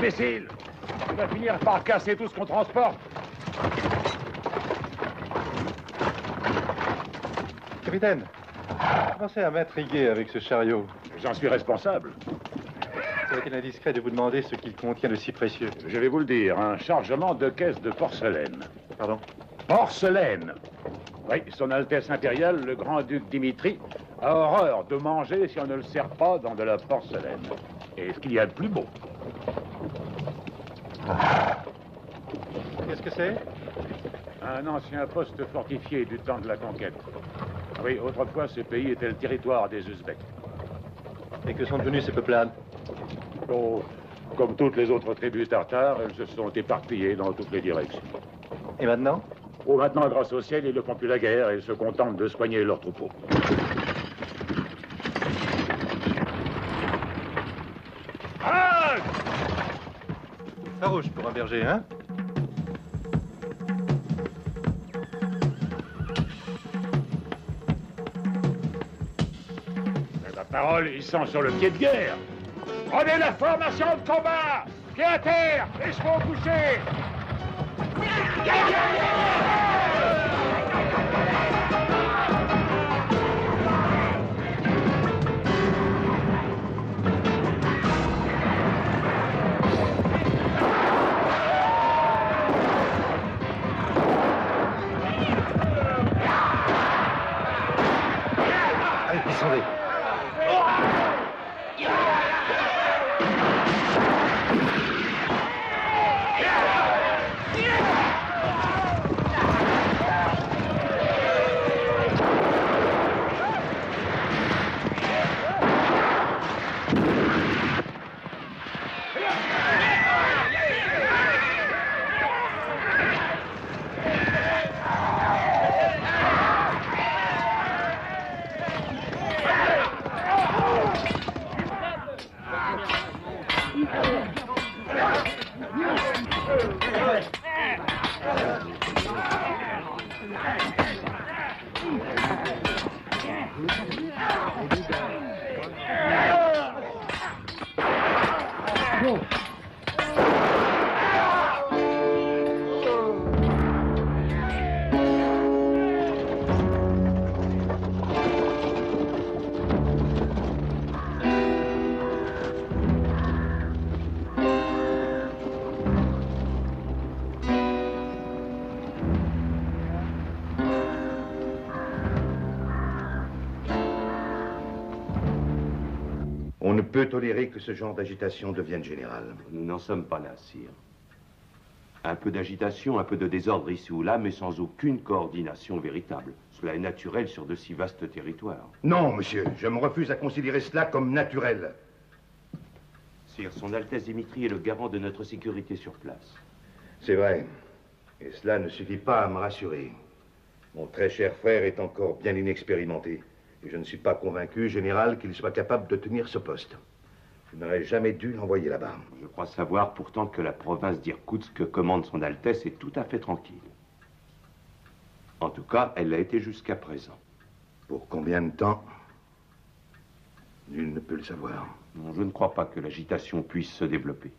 imbécile! On va finir par casser tout ce qu'on transporte. Capitaine, commencez à m'intriguer avec ce chariot. J'en suis responsable. Serait-il indiscret de vous demander ce qu'il contient de si précieux? Je vais vous le dire, un chargement de caisses de porcelaine. Pardon? Porcelaine! Oui, son Altesse impériale, le grand-duc Dimitri, a horreur de manger si on ne le sert pas dans de la porcelaine. Et ce qu'il y a de plus beau. Qu'est-ce que c'est? Un ancien poste fortifié du temps de la conquête. Oui, autrefois, ce pays était le territoire des Ouzbeks. Et que sont devenues ces peuplades? Oh, comme toutes les autres tribus tartares, elles se sont éparpillées dans toutes les directions. Et maintenant? Oh, maintenant, grâce au ciel, ils ne font plus la guerre et se contentent de soigner leurs troupeaux. Farouche pour un berger, hein? La parole, ils sont sur le pied de guerre. Prenez la formation de combat! Pied à terre! Écheveau couché! Allez, descendez. On ne peut tolérer que ce genre d'agitation devienne générale. Nous n'en sommes pas là, sire. Un peu d'agitation, un peu de désordre ici ou là, mais sans aucune coordination véritable. Cela est naturel sur de si vastes territoires. Non, monsieur, je me refuse à considérer cela comme naturel. Sire, son Altesse Dimitri est le garant de notre sécurité sur place. C'est vrai. Et cela ne suffit pas à me rassurer. Mon très cher frère est encore bien inexpérimenté. Et je ne suis pas convaincu, général, qu'il soit capable de tenir ce poste. Je n'aurais jamais dû l'envoyer là-bas. Je crois savoir pourtant que la province d'Irkoutsk que commande son Altesse est tout à fait tranquille. En tout cas, elle l'a été jusqu'à présent. Pour combien de temps? Nul ne peut le savoir. Non, je ne crois pas que l'agitation puisse se développer.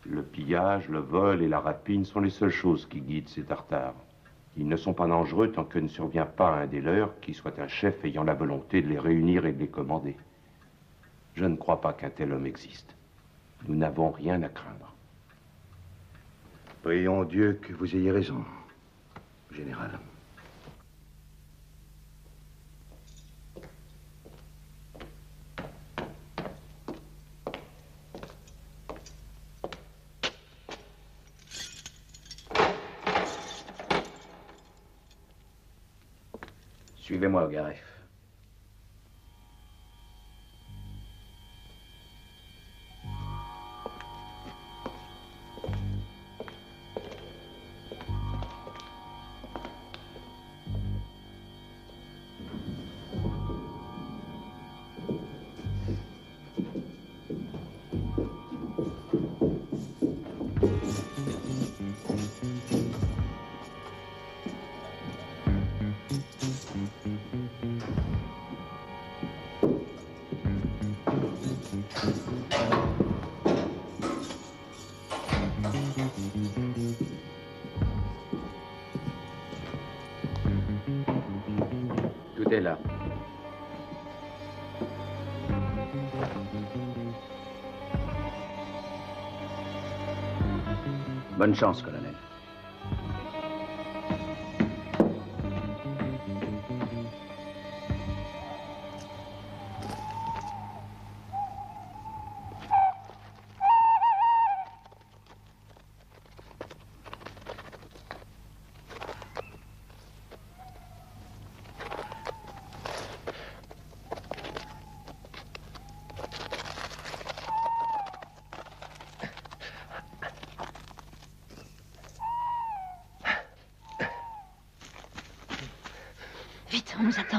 Le pillage, le vol et la rapine sont les seules choses qui guident ces Tartares. Ils ne sont pas dangereux tant que ne survient pas un des leurs qui soit un chef ayant la volonté de les réunir et de les commander. Je ne crois pas qu'un tel homme existe. Nous n'avons rien à craindre. Prions Dieu que vous ayez raison, général. Suivez-moi, Ogaref. est là. Bonne chance, colonel. Vite, on nous attend.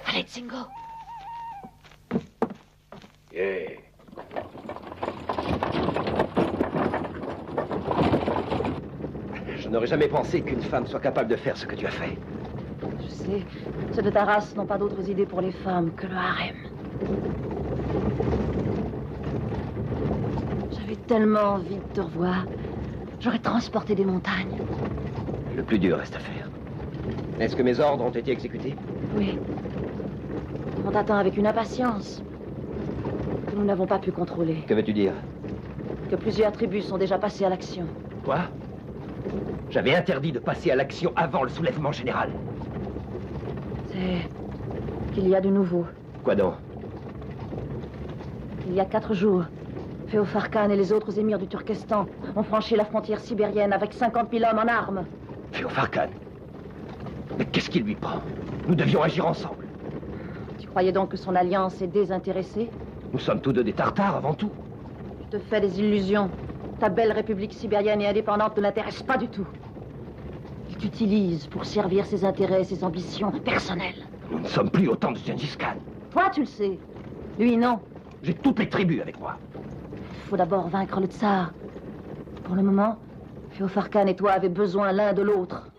Allez, Zingo. Yeah. Je n'aurais jamais pensé qu'une femme soit capable de faire ce que tu as fait. Je sais, ceux de ta race n'ont pas d'autres idées pour les femmes que le harem. J'avais tellement envie de te revoir. J'aurais transporté des montagnes. Le plus dur reste à faire. Est-ce que mes ordres ont été exécutés? Oui. On t'attend avec une impatience que nous n'avons pas pu contrôler. Que veux-tu dire? Que plusieurs tribus sont déjà passées à l'action. Quoi? J'avais interdit de passer à l'action avant le soulèvement général. C'est qu'il y a de nouveau. Quoi donc? Il y a 4 jours, Féofar Khan et les autres émirs du Turkestan ont franchi la frontière sibérienne avec 50 000 hommes en armes. Féofar Khan? Mais qu'est-ce qui lui prend? Nous devions agir ensemble. Tu croyais donc que son alliance est désintéressée? Nous sommes tous deux des Tartares avant tout. Tu te fais des illusions. Ta belle république sibérienne et indépendante ne l'intéresse pas du tout. Il t'utilise pour servir ses intérêts et ses ambitions personnelles. Nous ne sommes plus au temps de Gengis Khan. Toi, tu le sais. Lui, non. J'ai toutes les tribus avec moi. Il faut d'abord vaincre le tsar. Pour le moment, Féofar Khan et toi avez besoin l'un de l'autre.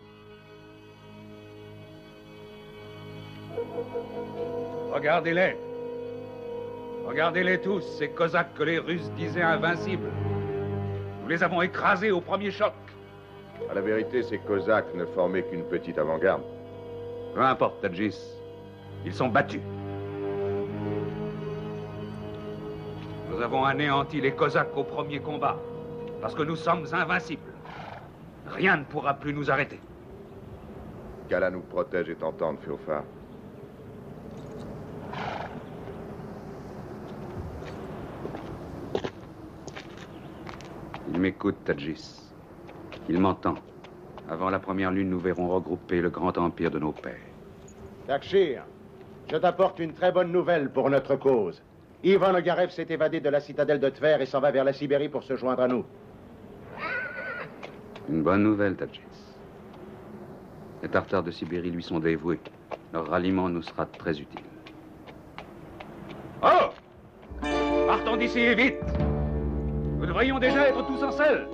Regardez-les. Regardez-les tous, ces Cosaques que les Russes disaient invincibles. Nous les avons écrasés au premier choc. À la vérité, ces Cosaques ne formaient qu'une petite avant-garde. Peu importe, Tadjis. Ils sont battus. Nous avons anéanti les Cosaques au premier combat, parce que nous sommes invincibles. Rien ne pourra plus nous arrêter. Qu'Allah nous protège et t'entende, Féofar. Il m'écoute, Tadjis. Il m'entend. Avant la première lune, nous verrons regrouper le grand empire de nos pères. Takshir, je t'apporte une très bonne nouvelle pour notre cause. Ivan Ogarev s'est évadé de la citadelle de Tver et s'en va vers la Sibérie pour se joindre à nous. Une bonne nouvelle, Tadjis. Les Tartares de Sibérie lui sont dévoués. Leur ralliement nous sera très utile. Oh! Partons d'ici et vite! Nous devrions déjà être tous en selle.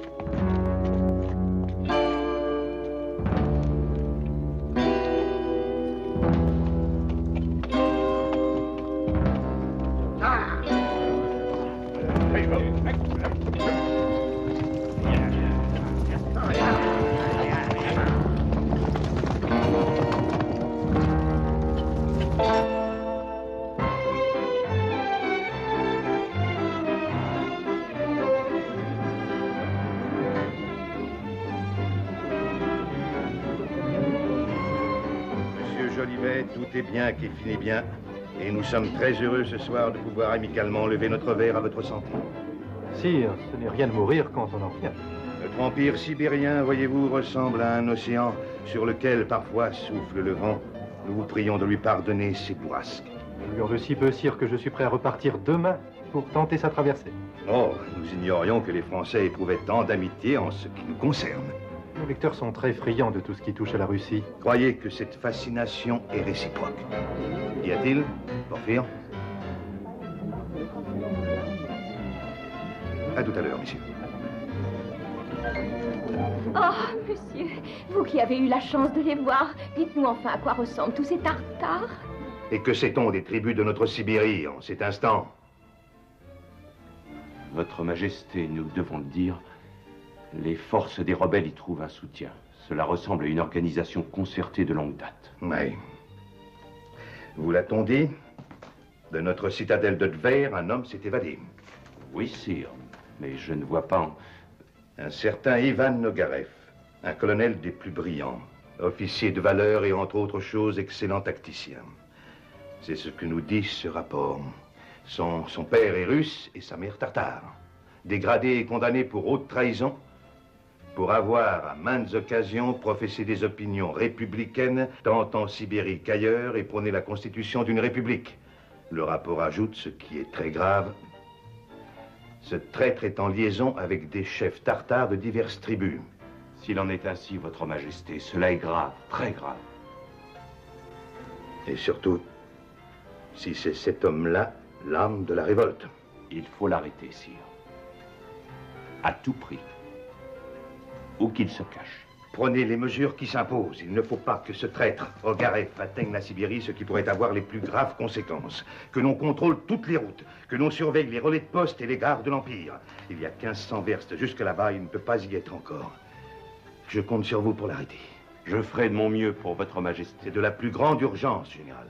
Tout est bien qui finit bien. Et nous sommes très heureux ce soir de pouvoir amicalement lever notre verre à votre santé. Sire, ce n'est rien de mourir quand on en revient. Notre empire sibérien, voyez-vous, ressemble à un océan sur lequel parfois souffle le vent. Nous vous prions de lui pardonner ses bourrasques. Je lui en veux si peu, sire, que je suis prêt à repartir demain pour tenter sa traversée. Oh, nous ignorions que les Français éprouvaient tant d'amitié en ce qui nous concerne. Nos lecteurs sont très friands de tout ce qui touche à la Russie. Croyez que cette fascination est réciproque. Qu'y a-t-il, Porphyre? À tout à l'heure, messieurs. Oh, monsieur, vous qui avez eu la chance de les voir, dites-nous enfin à quoi ressemblent tous ces Tartares. Et que sait-on des tribus de notre Sibérie en cet instant? Votre Majesté, nous devons le dire, Les forces des rebelles y trouvent un soutien. Cela ressemble à une organisation concertée de longue date. Oui. Vous l'a-t-on dit? De notre citadelle de Tver, un homme s'est évadé. Oui, sire, mais je ne vois pas... Un certain Ivan Nogarev, un colonel des plus brillants, officier de valeur et entre autres choses excellent tacticien. C'est ce que nous dit ce rapport. Son père est russe et sa mère tartare. Dégradé et condamné pour haute trahison, pour avoir à maintes occasions professé des opinions républicaines, tant en Sibérie qu'ailleurs, et prôné la constitution d'une république. Le rapport ajoute, ce qui est très grave, ce traître est en liaison avec des chefs tartares de diverses tribus. S'il en est ainsi, votre majesté, cela est grave, très grave. Et surtout, si c'est cet homme-là, l'âme de la révolte. Il faut l'arrêter, sire. À tout prix. Où qu'il se cache. Prenez les mesures qui s'imposent. Il ne faut pas que ce traître, Ogarev, atteigne la Sibérie, ce qui pourrait avoir les plus graves conséquences. Que l'on contrôle toutes les routes, que l'on surveille les relais de poste et les gares de l'Empire. Il y a 1500 verstes jusque là-bas, il ne peut pas y être encore. Je compte sur vous pour l'arrêter. Je ferai de mon mieux pour votre majesté. C'est de la plus grande urgence, général.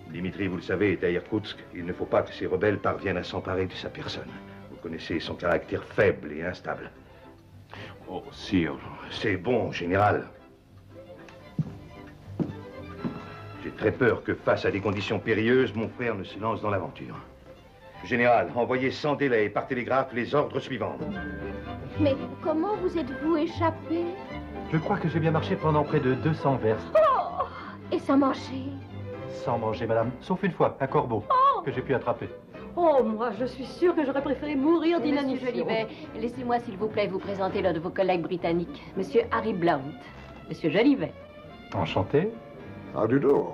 Dimitri, vous le savez, est à Irkoutsk. Il ne faut pas que ces rebelles parviennent à s'emparer de sa personne. Vous connaissez son caractère faible et instable. Oh, sire... C'est bon, général. J'ai très peur que, face à des conditions périlleuses, mon frère ne se lance dans l'aventure. Général, envoyez sans délai et par télégraphe les ordres suivants. Mais comment vous êtes-vous échappé? Je crois que j'ai bien marché pendant près de 200 verstes. Oh! Et sans manger? Sans manger, madame, sauf une fois, un corbeau que j'ai pu attraper. Oh, moi, je suis sûre que j'aurais préféré mourir d'inanition. Monsieur Jolivet, laissez-moi, s'il vous plaît, vous présenter l'un de vos collègues britanniques, Monsieur Harry Blount. Monsieur Jolivet. Enchanté. How do you do?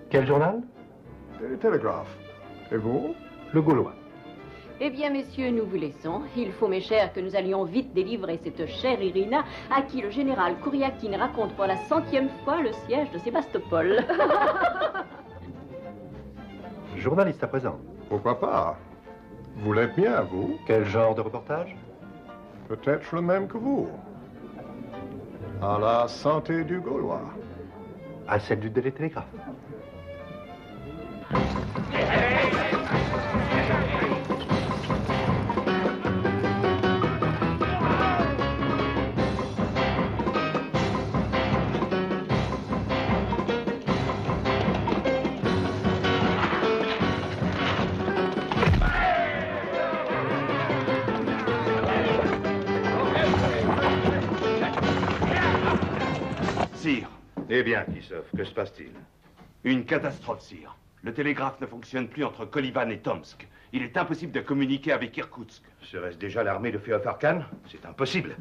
Quel journal? The Telegraph. Et vous? Le Gaulois. Eh bien, messieurs, nous vous laissons. Il faut, mes chers, que nous allions vite délivrer cette chère Irina, à qui le général Kouriakine raconte pour la 100e fois le siège de Sébastopol. Journaliste à présent. Pourquoi pas? Vous l'êtes bien, vous? Quel genre de reportage? Peut-être le même que vous. À la santé du Gaulois. À celle du Daily Telegraph. Sire. Eh bien, Kisov, que se passe-t-il? Une catastrophe, sire. Le télégraphe ne fonctionne plus entre Kolivan et Tomsk. Il est impossible de communiquer avec Irkoutsk. Serait-ce déjà l'armée de Feofar Khan? C'est impossible.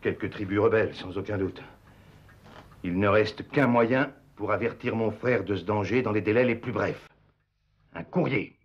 Quelques tribus rebelles, sans aucun doute. Il ne reste qu'un moyen pour avertir mon frère de ce danger dans les délais les plus brefs. Un courrier.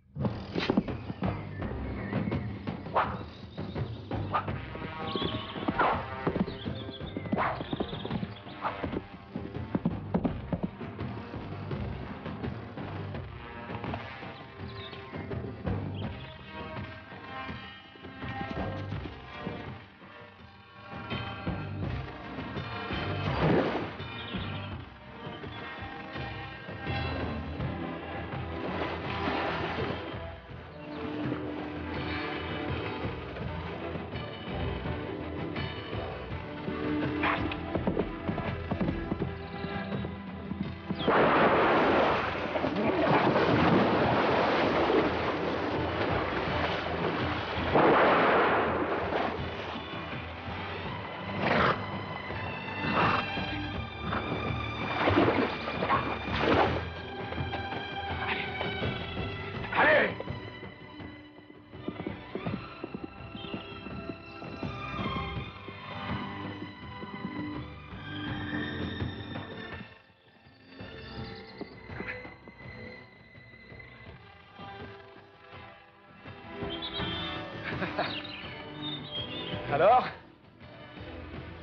Alors?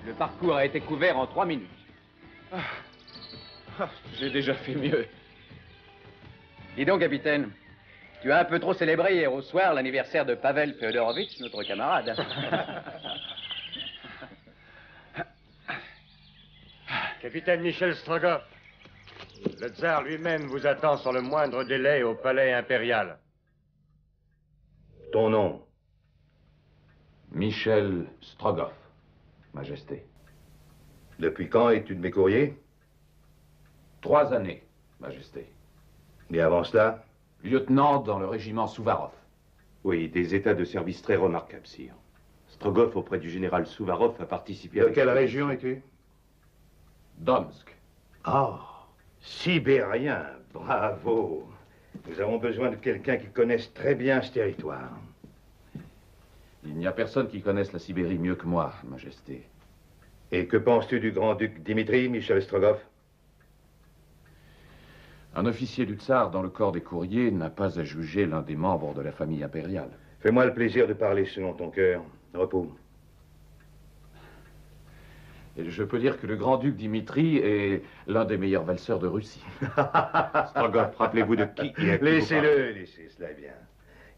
Le parcours a été couvert en 3 minutes. J'ai déjà fait mieux. Dis donc, capitaine, tu as un peu trop célébré hier au soir l'anniversaire de Pavel Feodorovitch, notre camarade. Capitaine Michel Strogoff, le tsar lui-même vous attend sans le moindre délai au palais impérial. Ton nom? Michel Strogoff, Majesté. Depuis quand es-tu de mes courriers? 3 années, Majesté. Et avant cela? Lieutenant dans le régiment Souvarov. Oui, des états de service très remarquables, sire. Strogoff, auprès du général Souvarov, a participé De quelle région es-tu? Domsk. Oh, sibérien, bravo. Nous avons besoin de quelqu'un qui connaisse très bien ce territoire. Il n'y a personne qui connaisse la Sibérie mieux que moi, Majesté. Et que penses-tu du grand-duc Dimitri, Michel Strogoff? Un officier du tsar dans le corps des courriers n'a pas à juger l'un des membres de la famille impériale. Fais-moi le plaisir de parler selon ton cœur. Repos. Et je peux dire que le grand-duc Dimitri est l'un des meilleurs valseurs de Russie. Strogoff, rappelez-vous de qui il a qui Laissez-le, laissez, cela est bien.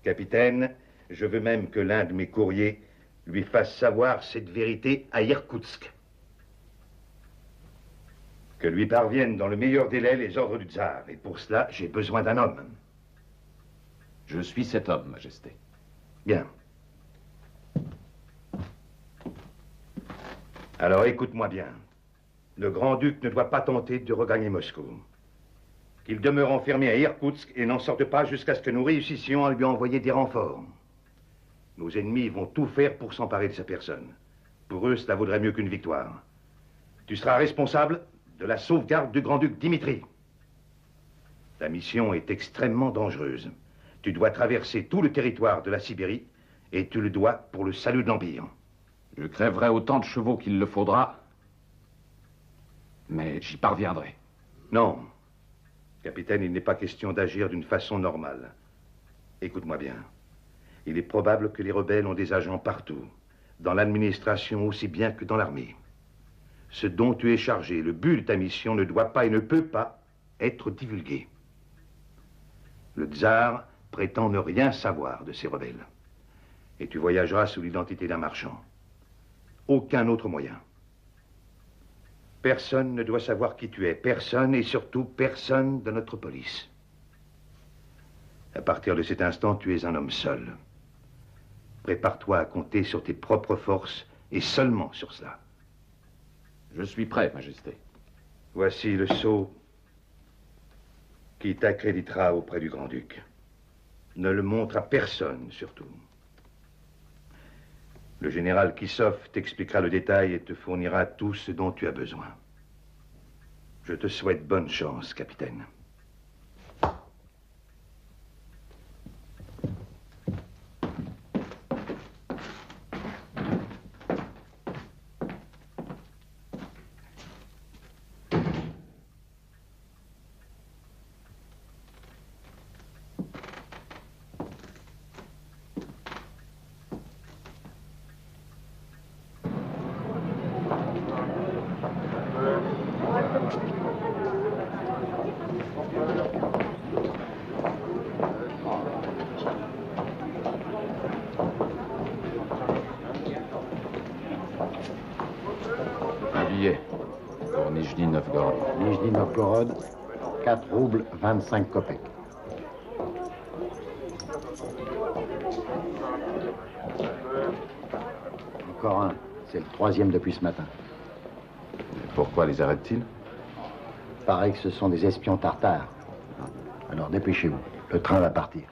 Capitaine, je veux même que l'un de mes courriers lui fasse savoir cette vérité à Irkoutsk. Que lui parviennent dans le meilleur délai les ordres du tsar. Et pour cela, j'ai besoin d'un homme. Je suis cet homme, Majesté. Bien. Alors écoute-moi bien. Le grand-duc ne doit pas tenter de regagner Moscou. Qu'il demeure enfermé à Irkoutsk et n'en sorte pas jusqu'à ce que nous réussissions à lui envoyer des renforts. Nos ennemis vont tout faire pour s'emparer de sa personne. Pour eux, cela vaudrait mieux qu'une victoire. Tu seras responsable de la sauvegarde du grand-duc Dimitri. La mission est extrêmement dangereuse. Tu dois traverser tout le territoire de la Sibérie et tu le dois pour le salut de l'Empire. Je crèverai autant de chevaux qu'il le faudra, mais j'y parviendrai. Non. Capitaine, il n'est pas question d'agir d'une façon normale. Écoute-moi bien. Il est probable que les rebelles ont des agents partout, dans l'administration aussi bien que dans l'armée. Ce dont tu es chargé, le but de ta mission ne doit pas et ne peut pas être divulgué. Le tsar prétend ne rien savoir de ces rebelles. Et tu voyageras sous l'identité d'un marchand. Aucun autre moyen. Personne ne doit savoir qui tu es. Personne et surtout personne de notre police. À partir de cet instant, tu es un homme seul. Prépare-toi à compter sur tes propres forces et seulement sur cela. Je suis prêt, Majesté. Voici le sceau qui t'accréditera auprès du grand-duc. Ne le montre à personne, surtout. Le général Kissov t'expliquera le détail et te fournira tout ce dont tu as besoin. Je te souhaite bonne chance, capitaine. Un billet pour Nijni Novgorod. Nijni Novgorod, 4 roubles 25 kopecks. Encore un. C'est le 3e depuis ce matin. Et pourquoi les arrête-t-il? Paraît que ce sont des espions tartares. Alors dépêchez-vous. Le train va partir.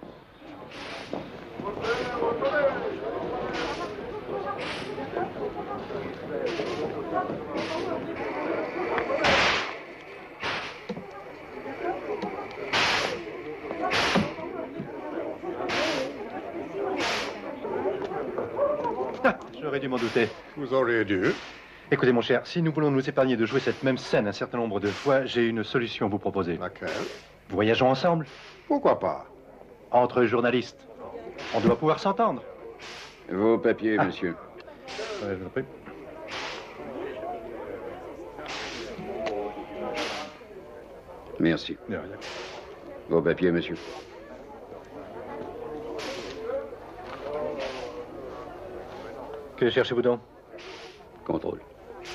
J'aurais dû m'en douter. Vous auriez dû. Écoutez, mon cher, si nous voulons nous épargner de jouer cette même scène un certain nombre de fois, j'ai une solution à vous proposer. Laquelle? Voyageons ensemble. Pourquoi pas? Entre journalistes. On doit pouvoir s'entendre. Vos papiers, monsieur. Ouais, je vous en prie. Merci. De rien. Vos papiers, monsieur. Que cherchez-vous donc? Contrôle.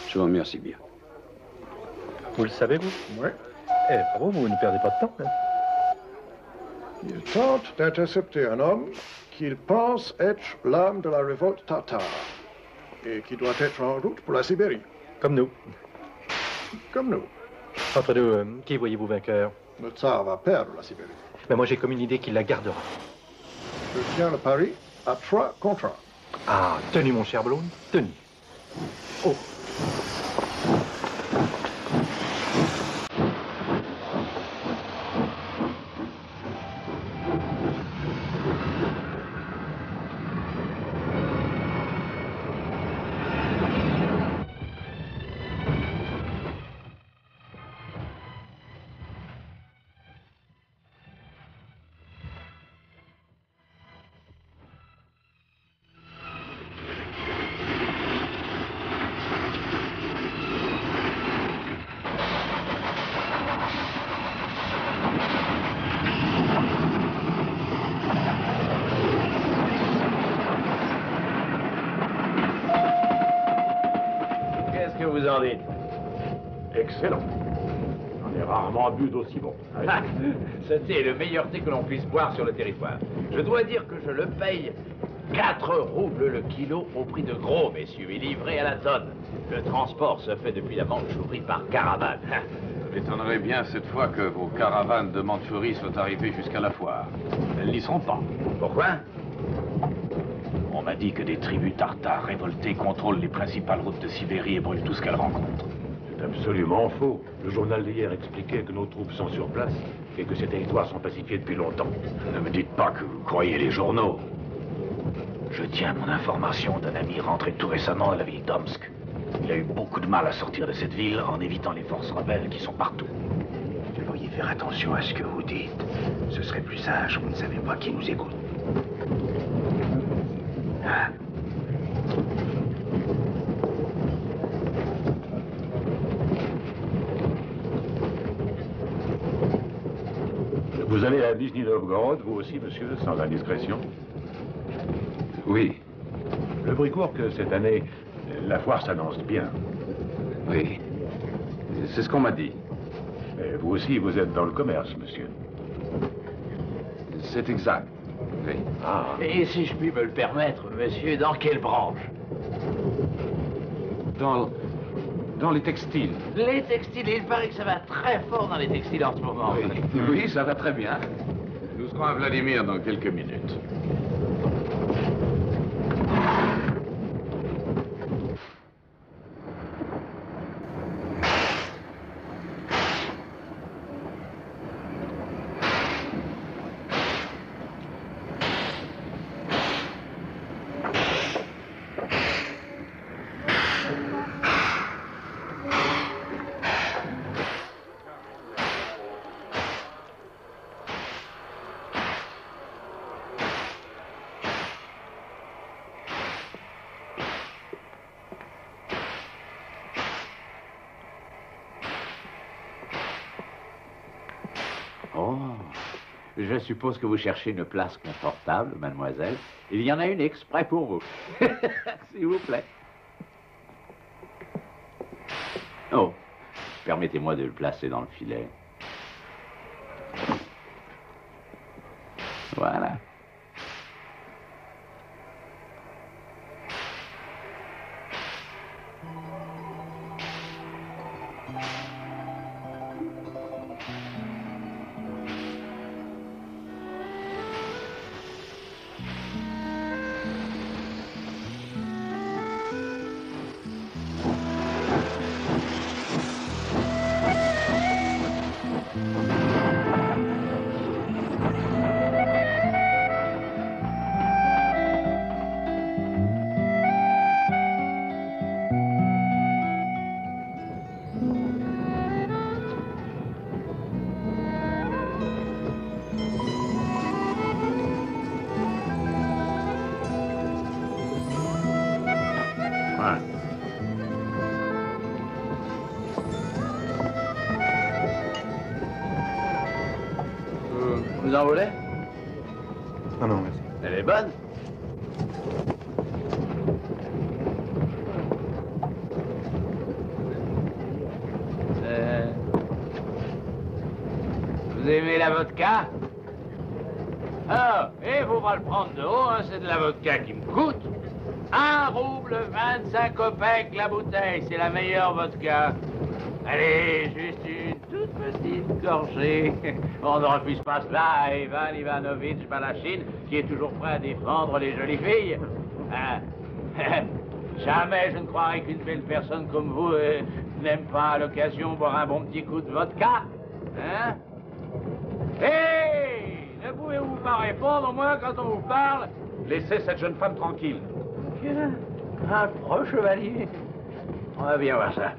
Je vous remercie bien. Vous le savez, vous? Oui. Eh, bravo, vous ne perdez pas de temps. Hein. Il tente d'intercepter un homme qu'il pense être l'âme de la révolte tatare et qui doit être en route pour la Sibérie. Comme nous. Comme nous. Entre nous, qui voyez-vous vainqueur? Le tsar va perdre la Sibérie. Ben moi, j'ai comme une idée qu'il la gardera. Je tiens le pari à 3 contre 1. Ah, tenu, mon cher Blum, tenu. Oh. Qu'est-ce que vous en dites? Excellent. J'en ai rarement bu d'aussi bon. Ah, ce thé est le meilleur thé que l'on puisse boire sur le territoire. Je dois dire que je le paye 4 roubles le kilo au prix de gros, messieurs, et livré à la tonne. Le transport se fait depuis la Mandchourie par caravane. Ça m'étonnerait bien cette fois que vos caravanes de Mandchourie soient arrivées jusqu'à la foire. Elles n'y seront pas. Pourquoi? On m'a dit que des tribus tartares révoltées contrôlent les principales routes de Sibérie et brûlent tout ce qu'elles rencontrent. C'est absolument faux. Le journal d'hier expliquait que nos troupes sont sur place et que ces territoires sont pacifiés depuis longtemps. Ne me dites pas que vous croyez les journaux. Je tiens mon information d'un ami rentré tout récemment à la ville d'Omsk. Il a eu beaucoup de mal à sortir de cette ville en évitant les forces rebelles qui sont partout. Vous devriez faire attention à ce que vous dites. Ce serait plus sage, vous ne savez pas qui nous écoute. Ah. Vous allez à Nizhny Novgorod, vous aussi, monsieur, sans indiscrétion? Oui. Le bruit court que cette année, la foire s'annonce bien. Oui. C'est ce qu'on m'a dit. Et vous aussi, vous êtes dans le commerce, monsieur. C'est exact. Oui. Ah. Et si je puis me le permettre, monsieur, dans quelle branche? Dans les textiles. Les textiles, il paraît que ça va très fort dans les textiles en ce moment. Oui, oui, ça va très bien. Nous serons à Vladimir dans quelques minutes. Je suppose que vous cherchez une place confortable, mademoiselle. Il y en a une exprès pour vous. S'il vous plaît. Oh, permettez-moi de le placer dans le filet. Voilà. Vous en voulez? Non, non, merci. Elle est bonne? Vous aimez la vodka? Ah, et faut pas le prendre de haut, hein, c'est de la vodka qui me coûte. 1 rouble 25 kopecks la bouteille, c'est la meilleure vodka. Allez, juste une toute petite gorgée. On ne refuse pas cela à Ivan Ivanovitch Balachine, qui est toujours prêt à défendre les jolies filles. Hein? Jamais je ne croirais qu'une belle personne comme vous n'aime pas à l'occasion boire un bon petit coup de vodka. Hein? Hé! Ne pouvez-vous pas répondre, au moins, quand on vous parle? Laissez cette jeune femme tranquille. Un pro chevalier. On va bien voir ça.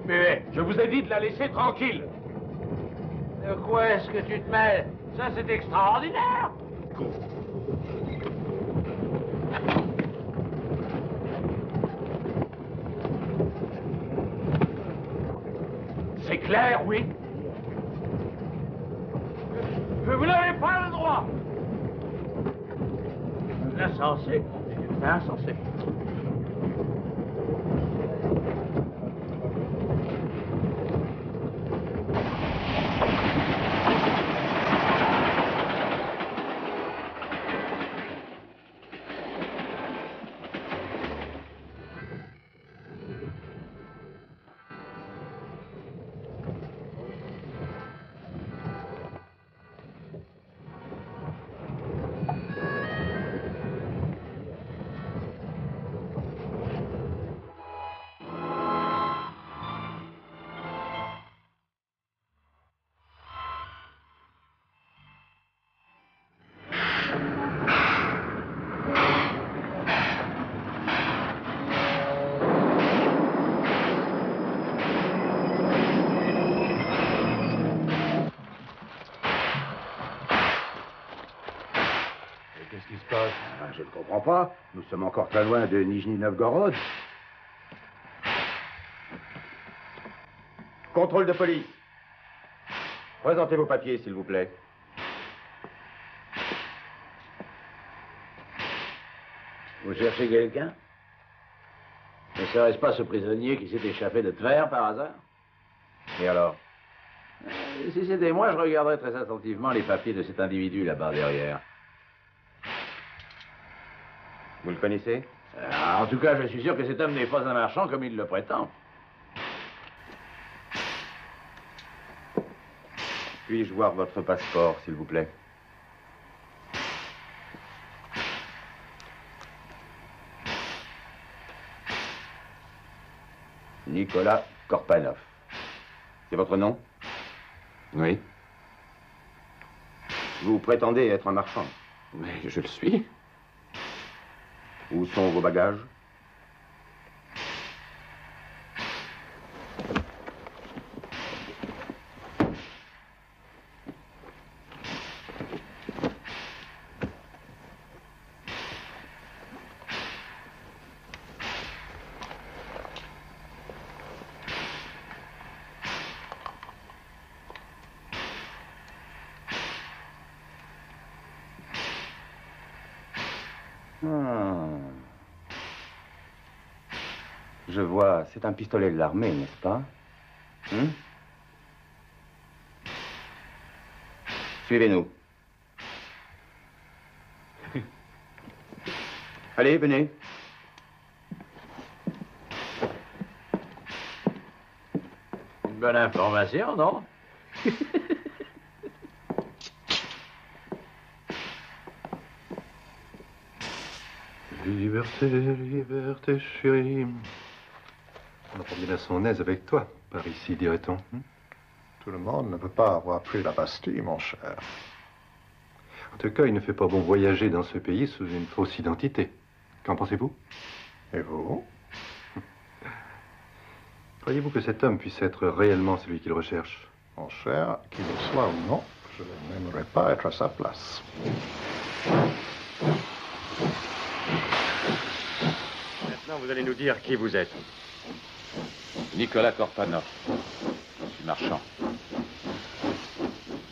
Mais je vous ai dit de la laisser tranquille. De quoi est-ce que tu te mêles? Ça, c'est extraordinaire. C'est clair, oui. Vous n'avez pas le droit. Insensé. Insensé. Qu'est-ce qui se passe? Je ne comprends pas. Nous sommes encore très loin de Nijni-Novgorod. Contrôle de police. Présentez vos papiers, s'il vous plaît. Vous cherchez quelqu'un? Ne serait-ce pas ce prisonnier qui s'est échappé de Tver par hasard? Et alors? Si c'était moi, je regarderais très attentivement les papiers de cet individu là-bas derrière. Vous le connaissez? En tout cas, je suis sûr que cet homme n'est pas un marchand comme il le prétend. Puis-je voir votre passeport, s'il vous plaît? Nicolas Korpanov. C'est votre nom? Oui. Vous prétendez être un marchand? Mais je le suis. Où sont vos bagages? Je vois, c'est un pistolet de l'armée, n'est-ce pas? Suivez-nous. Allez, venez. Une bonne information, non? Liberté, liberté, chérie. On entend bien à son aise avec toi, par ici, dirait-on. Tout le monde ne peut pas avoir pris la Bastille, mon cher. En tout cas, il ne fait pas bon voyager dans ce pays sous une fausse identité. Qu'en pensez-vous? Et vous? Croyez-vous que cet homme puisse être réellement celui qu'il recherche? Mon cher, qu'il le soit ou non, je n'aimerais pas être à sa place. Maintenant, vous allez nous dire qui vous êtes. Nicolas Korpanov. Je suis marchand.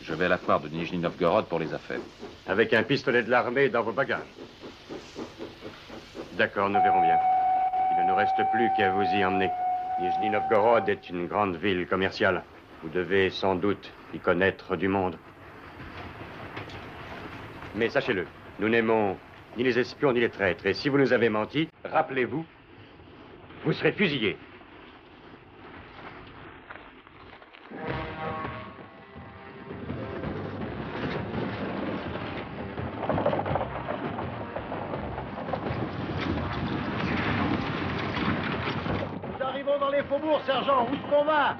Je vais à la foire de Nijni-Novgorod pour les affaires. Avec un pistolet de l'armée dans vos bagages. D'accord, nous verrons bien. Il ne nous reste plus qu'à vous y emmener. Nijni-Novgorod est une grande ville commerciale. Vous devez sans doute y connaître du monde. Mais sachez-le, nous n'aimons ni les espions ni les traîtres. Et si vous nous avez menti, rappelez-vous, vous serez fusillés. Nous arrivons dans les faubourgs, sergent. Où est-ce qu'on va?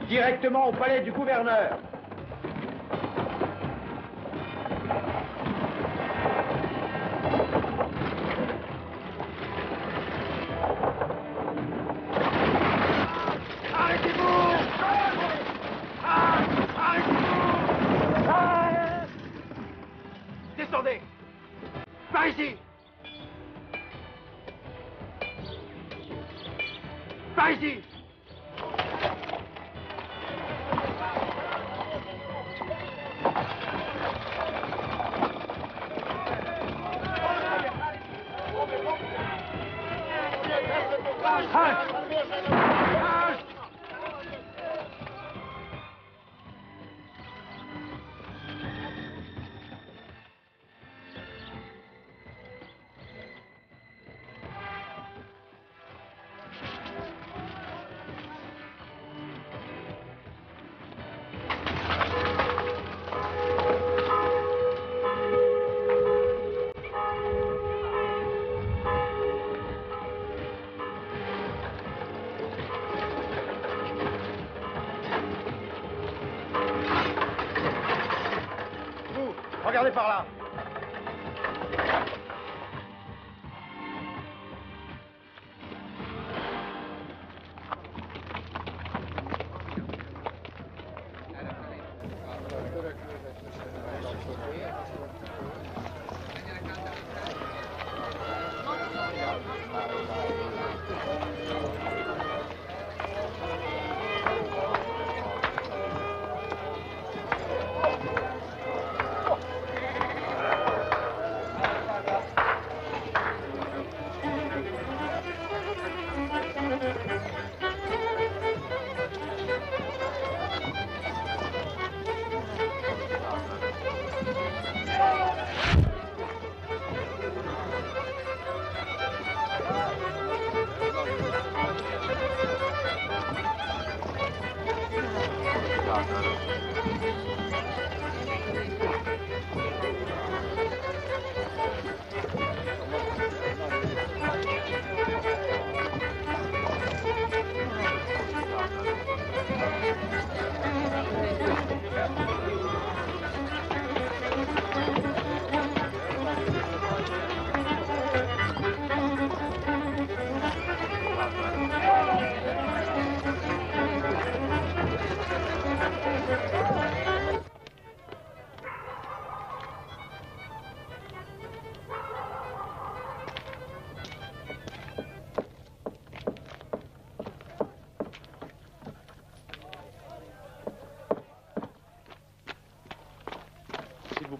Directement au palais du gouverneur. Descendez! Par ici! Par ici! Regardez par là.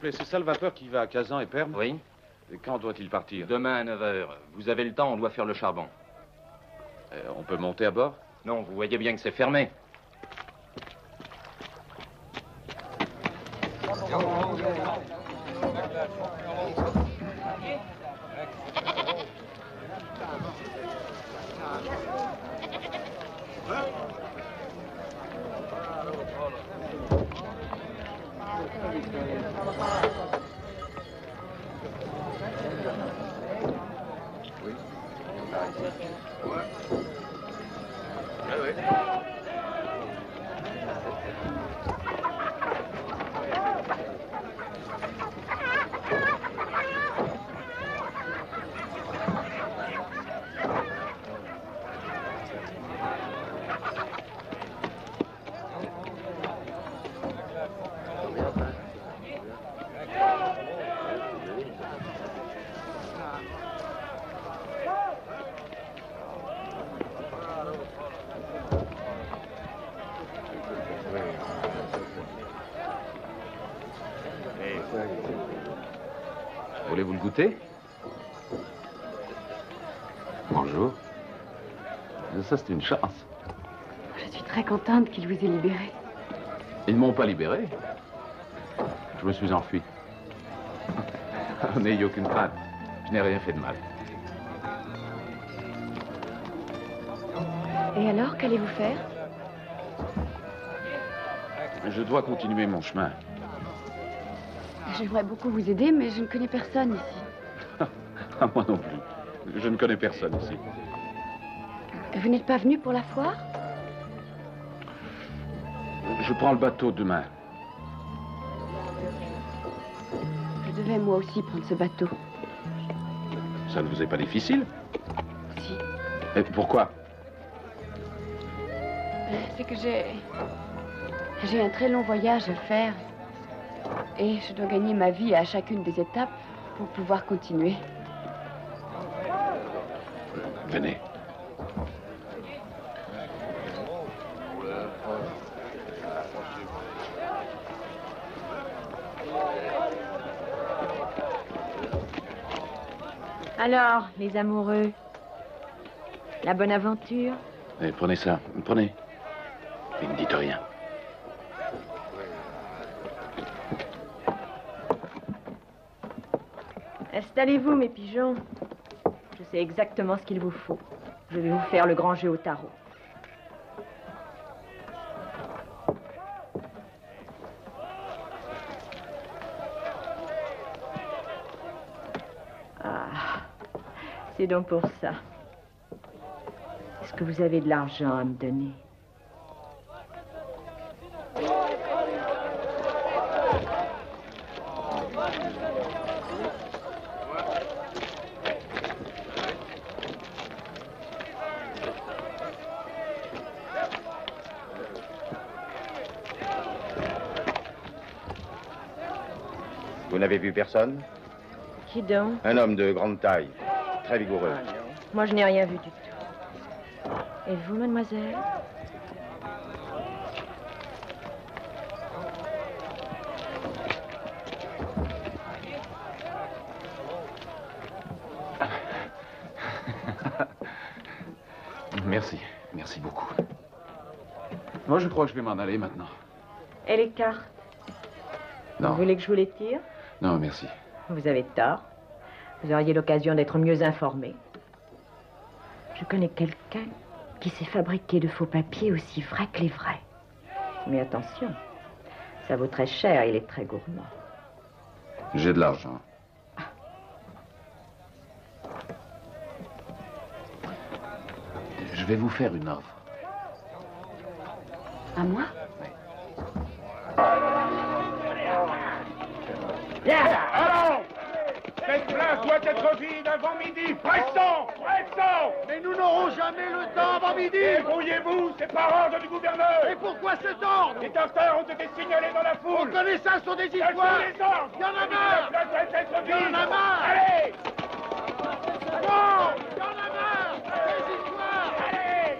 C'est Salvatore qui va à Kazan et Perm? Oui. Et quand doit-il partir? Demain à 9 h. Vous avez le temps, on doit faire le charbon. On peut monter à bord? Non, vous voyez bien que c'est fermé. Voulez-vous le goûter? Bonjour. Ça, c'est une chance. Je suis très contente qu'il vous ait libéré. Ils ne m'ont pas libéré. Je me suis enfui. N'ayez aucune crainte. Je n'ai rien fait de mal. Et alors, qu'allez-vous faire? Je dois continuer mon chemin. J'aimerais beaucoup vous aider, mais je ne connais personne ici. Moi non plus. Je ne connais personne ici. Vous n'êtes pas venu pour la foire? Je prends le bateau demain. Je devais moi aussi prendre ce bateau. Ça ne vous est pas difficile? Si. Et pourquoi? C'est que j'ai un très long voyage à faire. Et je dois gagner ma vie à chacune des étapes pour pouvoir continuer. Venez. Alors, les amoureux, la bonne aventure? Et prenez ça, prenez. Et ne dites rien. Installez-vous, mes pigeons. Je sais exactement ce qu'il vous faut. Je vais vous faire le grand jeu au tarot. Ah, c'est donc pour ça. Est-ce que vous avez de l'argent à me donner? Vous n'avez vu personne? Qui donc? Un homme de grande taille, très vigoureux. Ah non. Moi, je n'ai rien vu du tout. Et vous, mademoiselle? Merci, merci beaucoup. Moi, je crois que je vais m'en aller maintenant. Et les cartes? Non. Vous voulez que je vous les tire? Non, merci. Vous avez tort. Vous auriez l'occasion d'être mieux informé. Je connais quelqu'un qui sait fabriquer de faux papiers aussi vrais que les vrais. Mais attention, ça vaut très cher, il est très gourmand. J'ai de l'argent. Je vais vous faire une offre. À moi? Allons! Cette place doit être vide avant midi! Pressons! Pressons! Mais nous n'aurons jamais le temps avant midi! Débrouillez-vous, c'est par ordre du gouverneur! Et pourquoi cet ordre? Les tartares ont été signalés dans la foule! On connaît ça, ce sont des Quels histoires! sont les ordres? Il y en a marre! La place doit être vide! Il y en a marre! Allez! Non! Il y en a marre! Des histoires! Allez!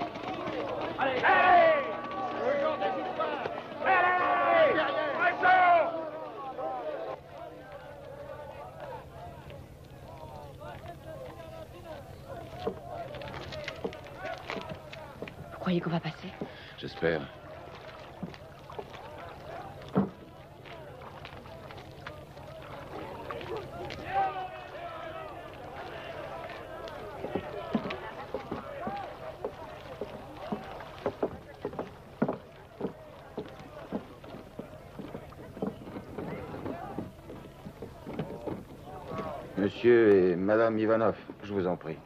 Allez! Allez! Le genre des histoires! Allez! Pressons! Vous croyez qu'on va passer? J'espère. Monsieur et Madame Ivanov, je vous en prie.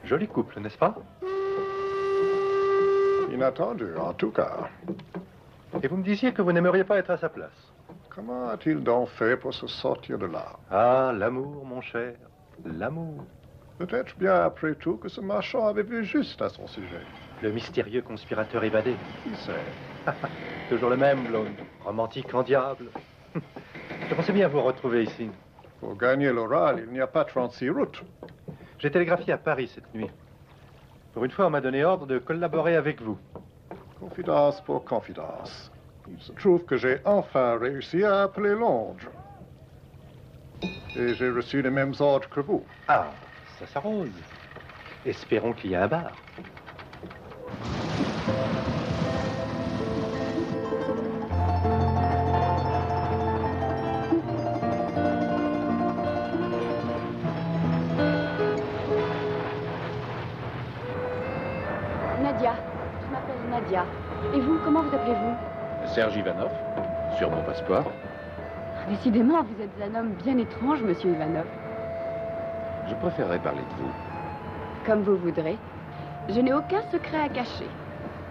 Joli couple, n'est-ce pas? Inattendu, en tout cas. Et vous me disiez que vous n'aimeriez pas être à sa place. Comment a-t-il donc fait pour se sortir de là? Ah, l'amour, mon cher, l'amour. Peut-être bien après tout que ce marchand avait vu juste à son sujet. Le mystérieux conspirateur évadé. Qui sait? Toujours le même, Blonde. Romantique en diable. Je pensais bien vous retrouver ici. Pour gagner l'oral, il n'y a pas 36 routes. J'ai télégraphié à Paris cette nuit. Pour une fois, on m'a donné ordre de collaborer avec vous. Confidence pour confidence. Il se trouve que j'ai enfin réussi à appeler Londres. Et j'ai reçu les mêmes ordres que vous. Ah, ça s'arrange. Espérons qu'il y a un bar. Nadia. Je m'appelle Nadia. Et vous, comment vous appelez-vous? Serge Ivanov, sur mon passeport. Décidément, vous êtes un homme bien étrange, monsieur Ivanov. Je préférerais parler de vous. Comme vous voudrez. Je n'ai aucun secret à cacher.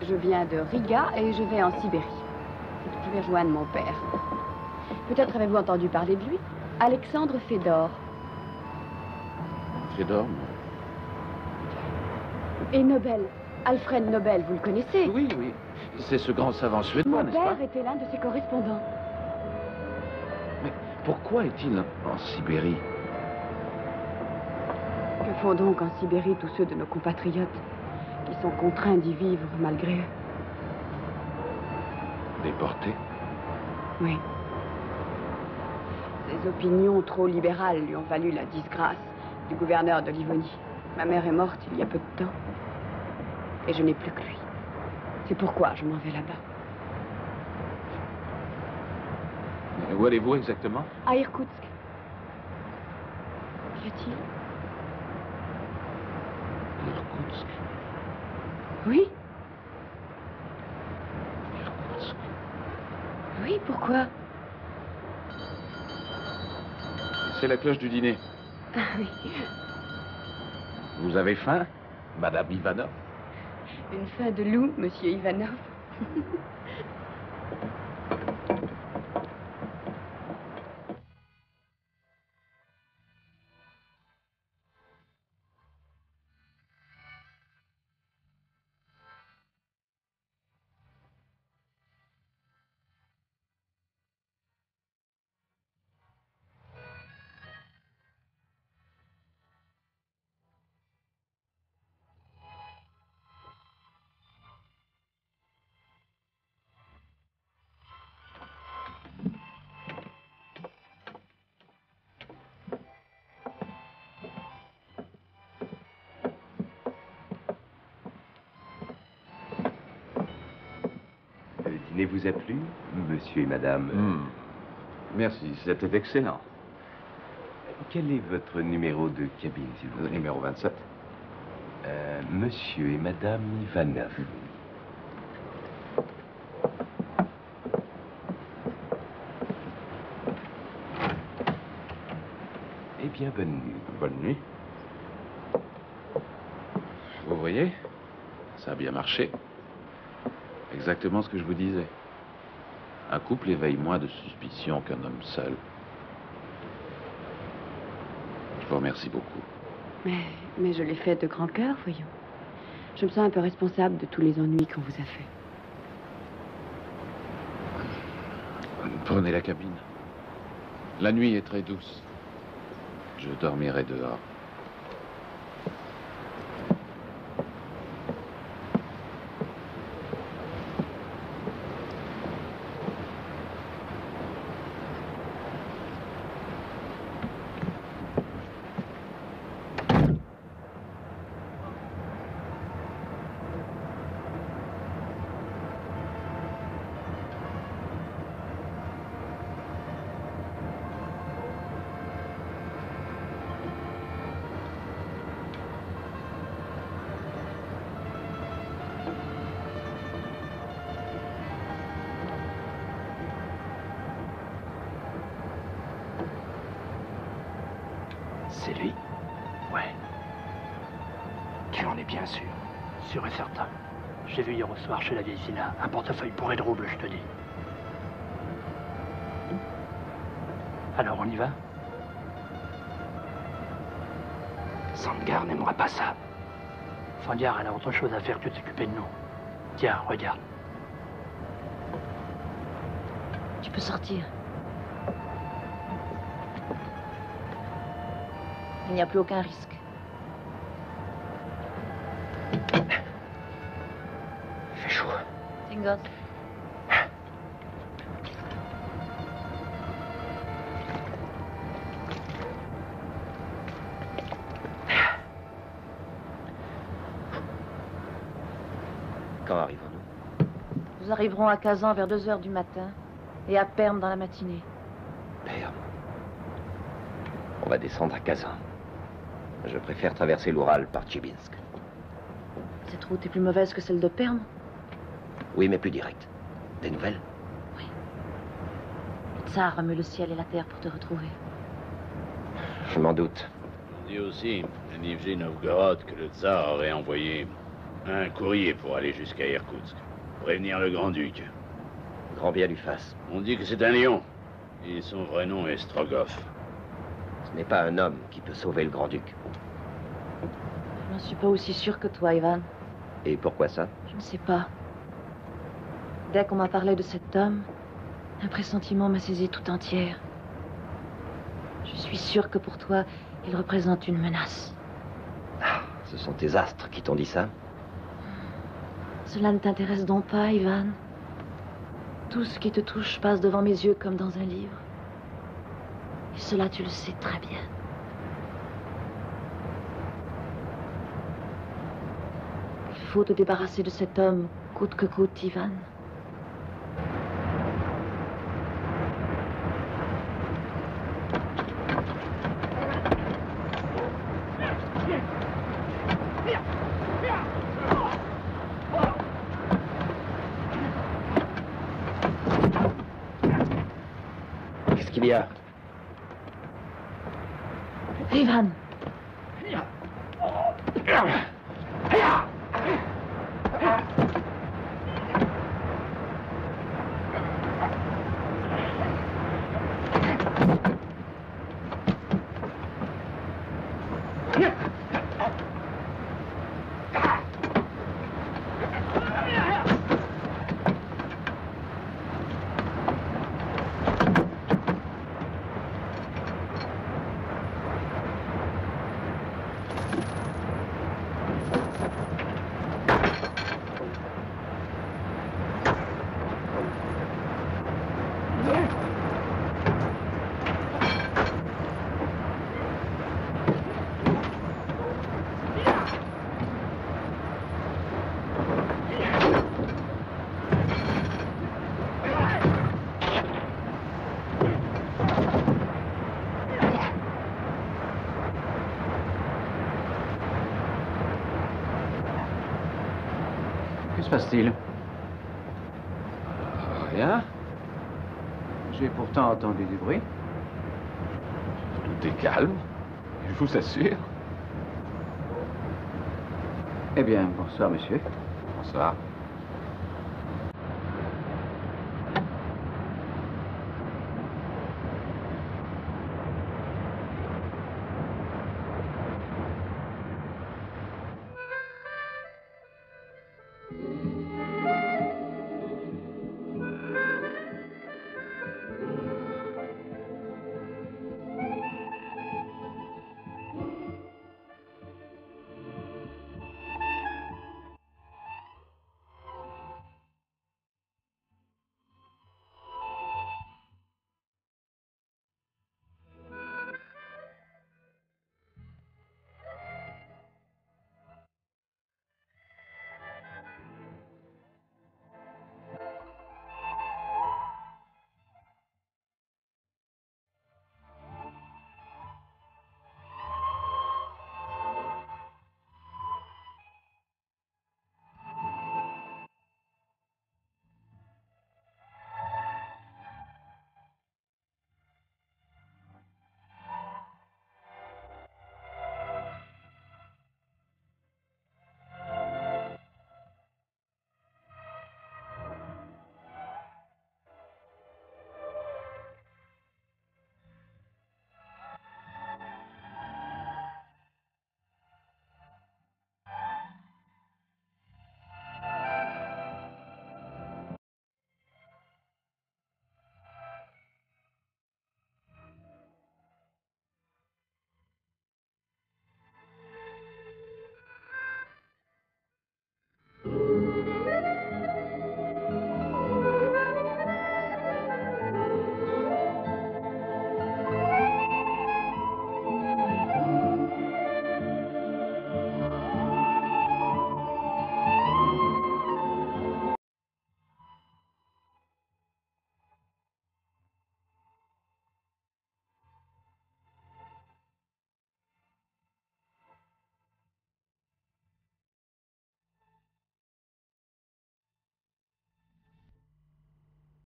Je viens de Riga et je vais en Sibérie. Je vais rejoindre mon père. Peut-être avez-vous entendu parler de lui? Alexandre Fedor. Fedor? Et Nobel. Alfred Nobel, vous le connaissez? Oui, oui. C'est ce grand savant suédois, Mon n'est-ce pas? père était l'un de ses correspondants. Mais pourquoi est-il en Sibérie? Que font donc en Sibérie tous ceux de nos compatriotes qui sont contraints d'y vivre malgré eux? Déporté? Oui. Ses opinions trop libérales lui ont valu la disgrâce du gouverneur de Livonie. Ma mère est morte il y a peu de temps. Et je n'ai plus que lui. C'est pourquoi je m'en vais là-bas. Où allez-vous exactement? À Irkoutsk. Qu'y a-t-il? Irkoutsk? Oui. Irkoutsk? Oui, pourquoi? C'est la cloche du dîner. Ah oui. Vous avez faim, Madame Ivanov? Une faim de loup, monsieur Ivanov. Le dîner vous a plu, monsieur et madame? Merci, c'était excellent. Quel est votre numéro de cabine, s'il vous plaît? Le numéro 27. Monsieur et madame Ivanov. Eh bien, bonne nuit. Bonne nuit. Vous voyez, ça a bien marché. Exactement ce que je vous disais. Un couple éveille moins de suspicion qu'un homme seul. Je vous remercie beaucoup. Mais je l'ai fait de grand cœur, voyons. Je me sens un peu responsable de tous les ennuis qu'on vous a fait. Prenez la cabine. La nuit est très douce. Je dormirai dehors. C'est lui? Ouais. Tu en es bien sûr? Sûr et certain. J'ai vu hier au soir chez la vieille Sina un portefeuille bourré de roubles, je te dis. Alors on y va? Sandgar n'aimera pas ça. Sandgar, elle a autre chose à faire que de s'occuper de nous. Tiens, regarde. Tu peux sortir. Il n'y a plus aucun risque. Il fait chaud. Tingos. Quand arrivons-nous? Nous arriverons à Kazan vers 2 heures du matin et à Perm dans la matinée. Perm. On va descendre à Kazan. Je préfère traverser l'Oural par Tchibinsk. Cette route est plus mauvaise que celle de Perm? Oui, mais plus directe. Des nouvelles? Le tsar remue le ciel et la terre pour te retrouver. Je m'en doute. On dit aussi à Nijni Novgorod que le tsar aurait envoyé un courrier pour aller jusqu'à Irkoutsk. Prévenir le grand-duc. Grand bien lui fasse. On dit que c'est un lion. Et son vrai nom est Strogoff. Ce n'est pas un homme qui peut sauver le grand-duc. Je n'en suis pas aussi sûre que toi, Ivan. Et pourquoi ça? Je ne sais pas. Dès qu'on m'a parlé de cet homme, un pressentiment m'a saisie tout entière. Je suis sûre que pour toi, il représente une menace. Ah, ce sont tes astres qui t'ont dit ça? Cela ne t'intéresse donc pas, Ivan? Tout ce qui te touche passe devant mes yeux comme dans un livre. Et cela, tu le sais très bien. Il faut te débarrasser de cet homme, coûte que coûte, Ivan. Qu'est-ce qu'il y a? Ivan! Que se passe-t-il? Rien. J'ai pourtant entendu du bruit. Tout est calme, je vous assure. Eh bien, bonsoir, monsieur. Bonsoir.